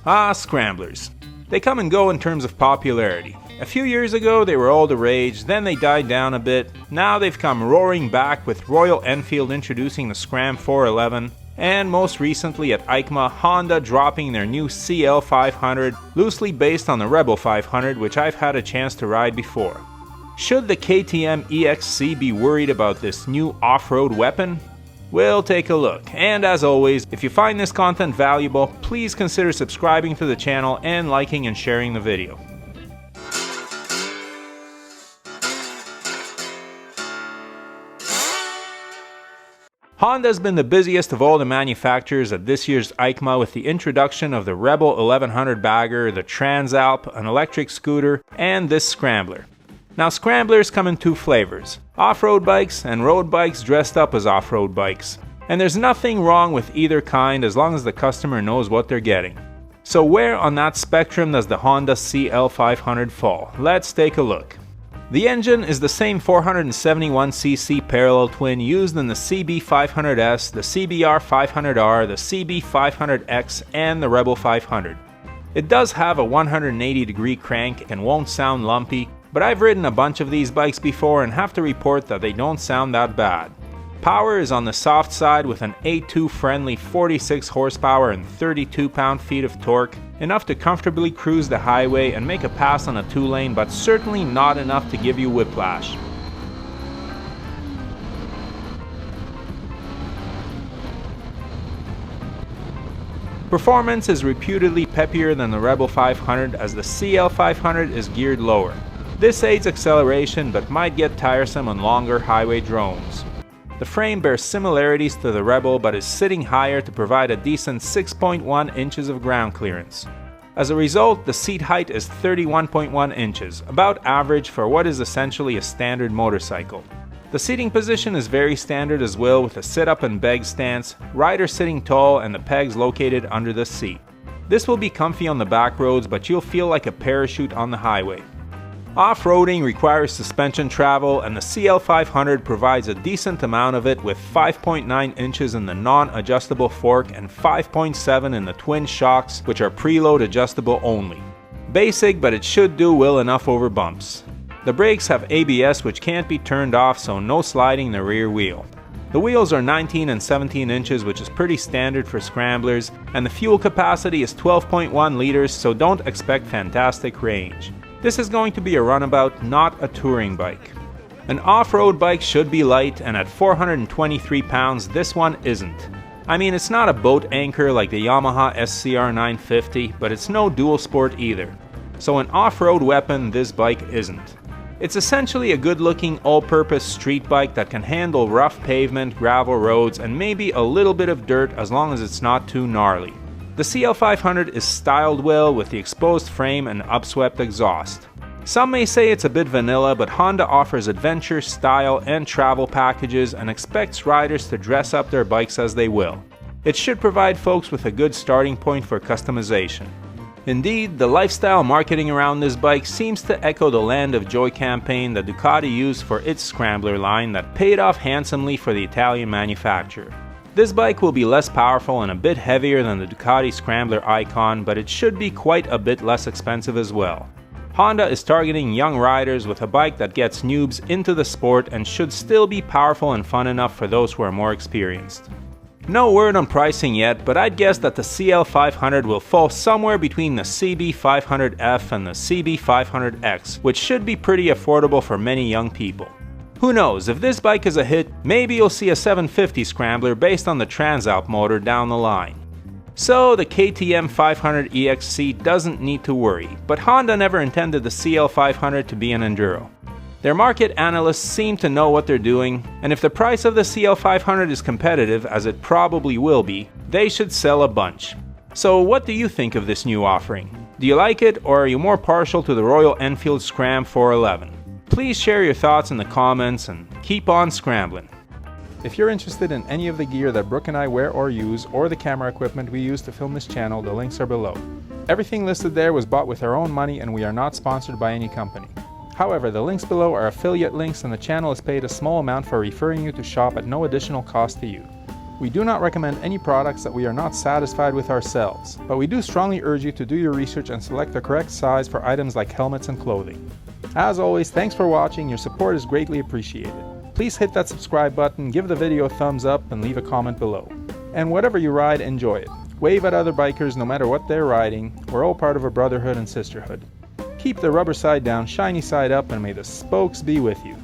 Ah, Scramblers. They come and go in terms of popularity. A few years ago they were all the rage, then they died down a bit. Now they've come roaring back with Royal Enfield introducing the Scram 411, and most recently at EICMA, Honda dropping their new CL500, loosely based on the Rebel 500, which I've had a chance to ride before. Should the KTM EXC be worried about this new off-road weapon? We'll take a look, and as always, if you find this content valuable, please consider subscribing to the channel and liking and sharing the video. Honda's been the busiest of all the manufacturers at this year's EICMA with the introduction of the Rebel 1100 bagger, the Transalp, an electric scooter, and this Scrambler. Now Scramblers come in two flavors, off-road bikes and road bikes dressed up as off-road bikes. And there's nothing wrong with either kind as long as the customer knows what they're getting. So where on that spectrum does the Honda CL500 fall? Let's take a look. The engine is the same 471cc parallel twin used in the CB500S, the CBR500R, the CB500X, and the Rebel 500. It does have a 180-degree crank and won't sound lumpy, but I've ridden a bunch of these bikes before and have to report that they don't sound that bad. Power is on the soft side with an A2 friendly 46 horsepower and 32 pound-feet of torque, enough to comfortably cruise the highway and make a pass on a 2-lane, but certainly not enough to give you whiplash. Performance is reputedly peppier than the Rebel 500 as the CL500 is geared lower. This aids acceleration but might get tiresome on longer highway drones. The frame bears similarities to the Rebel but is sitting higher to provide a decent 6.1 inches of ground clearance. As a result, the seat height is 31.1 inches, about average for what is essentially a standard motorcycle. The seating position is very standard as well, with a sit-up and beg stance, rider sitting tall and the pegs located under the seat. This will be comfy on the back roads, but you'll feel like a parachute on the highway. Off-roading requires suspension travel, and the CL500 provides a decent amount of it with 5.9 inches in the non-adjustable fork and 5.7 in the twin shocks, which are preload adjustable only. Basic, but it should do well enough over bumps. The brakes have ABS which can't be turned off, so no sliding the rear wheel. The wheels are 19 and 17 inches, which is pretty standard for Scramblers, and the fuel capacity is 12.1 liters, so don't expect fantastic range. This is going to be a runabout, not a touring bike. An off-road bike should be light, and at 423 pounds this one isn't. I mean, it's not a boat anchor like the Yamaha SCR 950, but it's no dual sport either. So an off-road weapon this bike isn't. It's essentially a good-looking all-purpose street bike that can handle rough pavement, gravel roads, and maybe a little bit of dirt as long as it's not too gnarly. The CL500 is styled well with the exposed frame and upswept exhaust. Some may say it's a bit vanilla, but Honda offers adventure, style, and travel packages and expects riders to dress up their bikes as they will. It should provide folks with a good starting point for customization. Indeed, the lifestyle marketing around this bike seems to echo the Land of Joy campaign that Ducati used for its Scrambler line that paid off handsomely for the Italian manufacturer. This bike will be less powerful and a bit heavier than the Ducati Scrambler Icon, but it should be quite a bit less expensive as well. Honda is targeting young riders with a bike that gets noobs into the sport and should still be powerful and fun enough for those who are more experienced. No word on pricing yet, but I'd guess that the CL500 will fall somewhere between the CB500F and the CB500X, which should be pretty affordable for many young people. Who knows, if this bike is a hit, maybe you'll see a 750 Scrambler based on the Transalp motor down the line. So the KTM 500 EXC doesn't need to worry, but Honda never intended the CL500 to be an enduro. Their market analysts seem to know what they're doing, and if the price of the CL500 is competitive, as it probably will be, they should sell a bunch. So what do you think of this new offering? Do you like it, or are you more partial to the Royal Enfield Scram 411? Please share your thoughts in the comments and keep on scrambling. If you're interested in any of the gear that Brooke and I wear or use, or the camera equipment we use to film this channel, the links are below. Everything listed there was bought with our own money and we are not sponsored by any company. However, the links below are affiliate links and the channel is paid a small amount for referring you to shop at no additional cost to you. We do not recommend any products that we are not satisfied with ourselves, but we do strongly urge you to do your research and select the correct size for items like helmets and clothing. As always, thanks for watching, your support is greatly appreciated. Please hit that subscribe button, give the video a thumbs up, and leave a comment below. And whatever you ride, enjoy it. Wave at other bikers no matter what they're riding. We're all part of a brotherhood and sisterhood. Keep the rubber side down, shiny side up, and may the spokes be with you.